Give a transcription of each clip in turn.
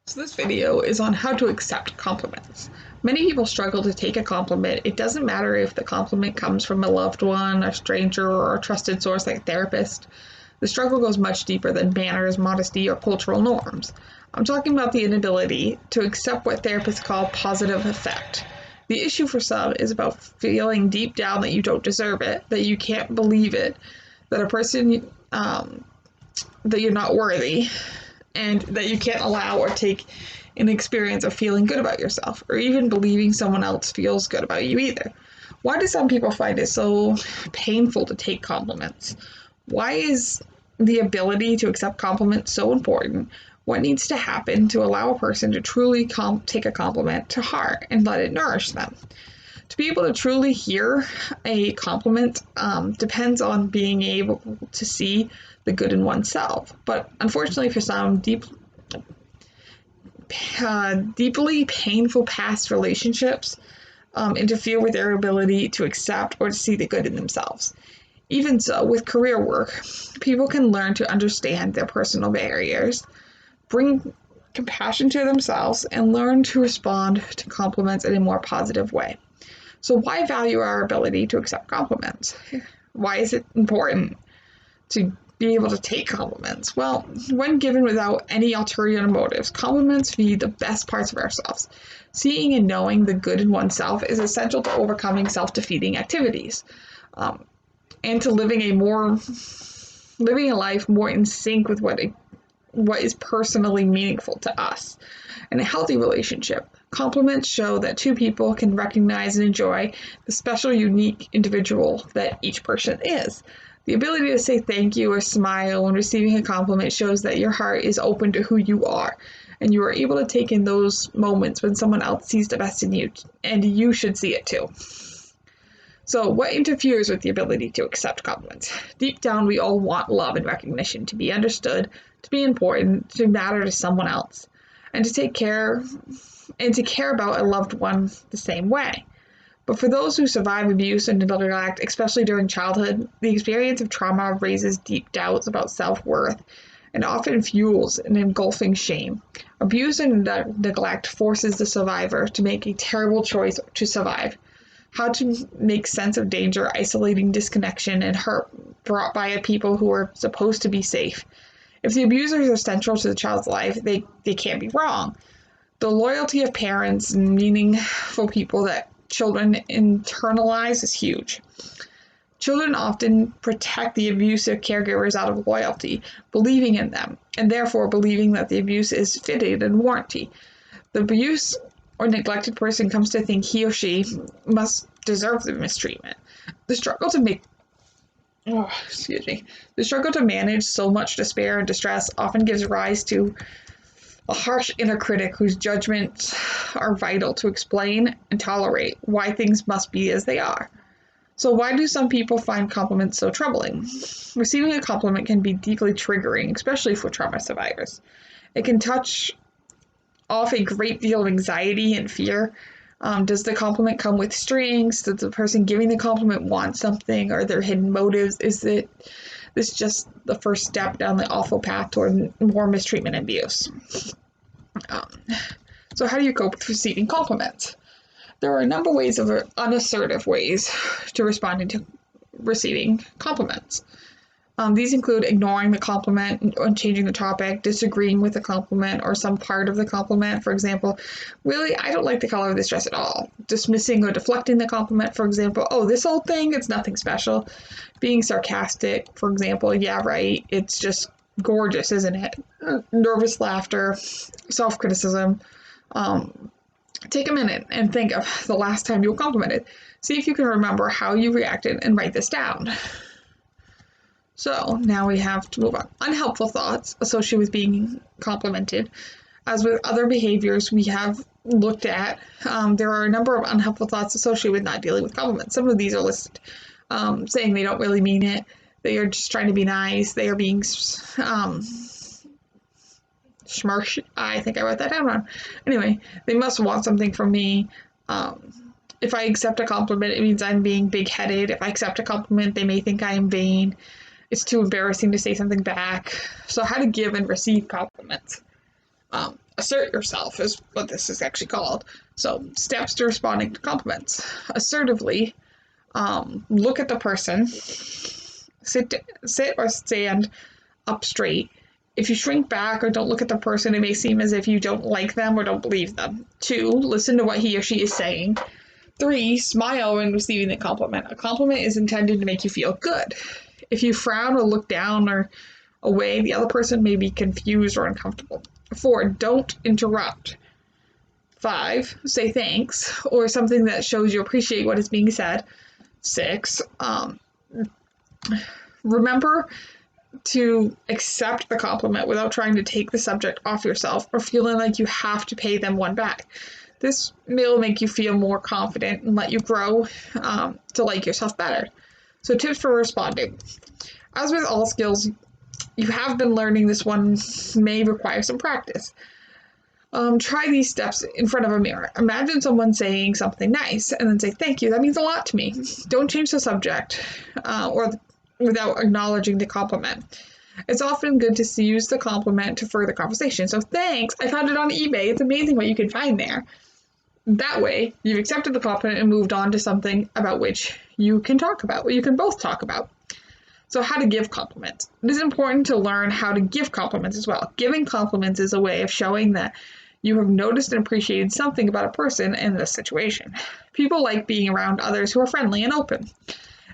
So this video is on how to accept compliments. Many people struggle to take a compliment. It doesn't matter if the compliment comes from a loved one, a stranger, or a trusted source like a therapist. The struggle goes much deeper than manners, modesty, or cultural norms. I'm talking about the inability to accept what therapists call positive affect. The issue for some is about feeling deep down that you don't deserve it, that you can't believe it, that a person that you're not worthy, and that you can't allow or take an experience of feeling good about yourself, or even believing someone else feels good about you either. Why do some people find it so painful to take compliments? Why is the ability to accept compliments so important? What needs to happen to allow a person to truly take a compliment to heart and let it nourish them? To be able to truly hear a compliment depends on being able to see the good in oneself. But unfortunately, for some, deeply painful past relationships interfere with their ability to accept or to see the good in themselves. Even so, with career work, people can learn to understand their personal barriers, bring compassion to themselves, and learn to respond to compliments in a more positive way. So why value our ability to accept compliments? Why is it important to be able to take compliments? Well, when given without any ulterior motives, compliments feed the best parts of ourselves. Seeing and knowing the good in oneself is essential to overcoming self-defeating activities, and to living a life more in sync with what is personally meaningful to us. In a healthy relationship, compliments show that two people can recognize and enjoy the special, unique individual that each person is. The ability to say thank you or smile when receiving a compliment shows that your heart is open to who you are, and you are able to take in those moments when someone else sees the best in you, and you should see it too. So, what interferes with the ability to accept compliments? Deep down, we all want love and recognition, to be understood, to be important, to matter to someone else, and to care about a loved one the same way. But for those who survive abuse and neglect, especially during childhood, the experience of trauma raises deep doubts about self-worth and often fuels an engulfing shame. Abuse and neglect forces the survivor to make a terrible choice to survive. How to make sense of danger, isolating disconnection, and hurt brought by a people who are supposed to be safe. If the abusers are central to the child's life, they can't be wrong. The loyalty of parents and meaningful people that children internalize is huge. Children often protect the abusive caregivers out of loyalty, believing in them, and therefore believing that the abuse is fitted and warranty. The abuse or neglected person comes to think he or she must deserve the mistreatment. The struggle to make The struggle to manage so much despair and distress often gives rise to a harsh inner critic whose judgments are vital to explain and tolerate why things must be as they are. So why do some people find compliments so troubling? Receiving a compliment can be deeply triggering, especially for trauma survivors. It can touch off a great deal of anxiety and fear. Does the compliment come with strings? Does the person giving the compliment want something? Are there hidden motives? Is this just the first step down the awful path toward more mistreatment and abuse? So how do you cope with receiving compliments? There are a number of unassertive ways to responding to receiving compliments. These include ignoring the compliment and changing the topic, disagreeing with the compliment or some part of the compliment. For example, really, I don't like the color of this dress at all. Dismissing or deflecting the compliment, for example, oh, this old thing, it's nothing special. Being sarcastic, for example, yeah, right, it's just gorgeous, isn't it? Nervous laughter, self-criticism. Take a minute and think of the last time you were complimented. See if you can remember how you reacted and write this down. So now we have to move on. Unhelpful thoughts associated with being complimented. As with other behaviors we have looked at, there are a number of unhelpful thoughts associated with not dealing with compliments. Some of these are listed. Saying they don't really mean it. They are just trying to be nice. They are being smirch. I think I wrote that down wrong. Anyway, they must want something from me. If I accept a compliment, it means I'm being big-headed. If I accept a compliment, they may think I am vain. It's too embarrassing to say something back. So how to give and receive compliments. Assert yourself is what this is actually called. So, steps to responding to compliments. Assertively, look at the person, sit or stand up straight. If you shrink back or don't look at the person, it may seem as if you don't like them or don't believe them. 2, listen to what he or she is saying. 3, smile when receiving the compliment. A compliment is intended to make you feel good. If you frown or look down or away, the other person may be confused or uncomfortable. 4, don't interrupt. 5, say thanks or something that shows you appreciate what is being said. 6, remember to accept the compliment without trying to take the subject off yourself or feeling like you have to pay them one back. This will make you feel more confident and let you grow to like yourself better. So, tips for responding. As with all skills you have been learning, this one may require some practice. Try these steps in front of a mirror. Imagine someone saying something nice and then say, "Thank you, that means a lot to me." Don't change the subject or without acknowledging the compliment. It's often good to use the compliment to further conversation. So, "Thanks, I found it on eBay. It's amazing what you can find there." That way, you've accepted the compliment and moved on to something about which you can talk about, what you can both talk about. So, how to give compliments. It is important to learn how to give compliments as well. Giving compliments is a way of showing that you have noticed and appreciated something about a person in this situation. People like being around others who are friendly and open.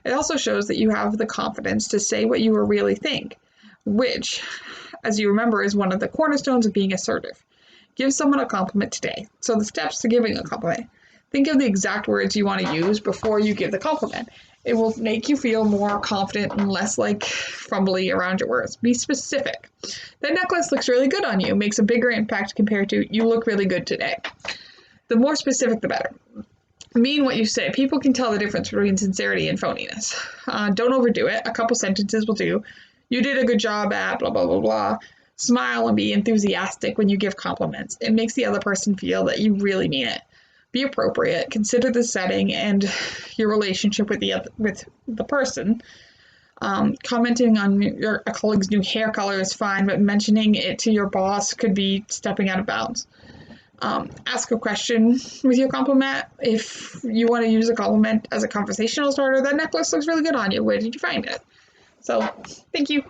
It also shows that you have the confidence to say what you really think, which, as you remember, is one of the cornerstones of being assertive. Give someone a compliment today. So the steps to giving a compliment. Think of the exact words you want to use before you give the compliment. It will make you feel more confident and less like fumbly around your words. Be specific. That necklace looks really good on you. Makes a bigger impact compared to "you look really good today." The more specific, the better. Mean what you say. People can tell the difference between sincerity and phoniness. Don't overdo it. A couple sentences will do. "You did a good job at blah, blah, blah, blah." Smile and be enthusiastic when you give compliments. It makes the other person feel that you really mean it. Be appropriate. Consider the setting and your relationship with the person. Commenting on a colleague's new hair color is fine, but mentioning it to your boss could be stepping out of bounds. Ask a question with your compliment. If you want to use a compliment as a conversational starter, "that necklace looks really good on you. Where did you find it?" So, thank you.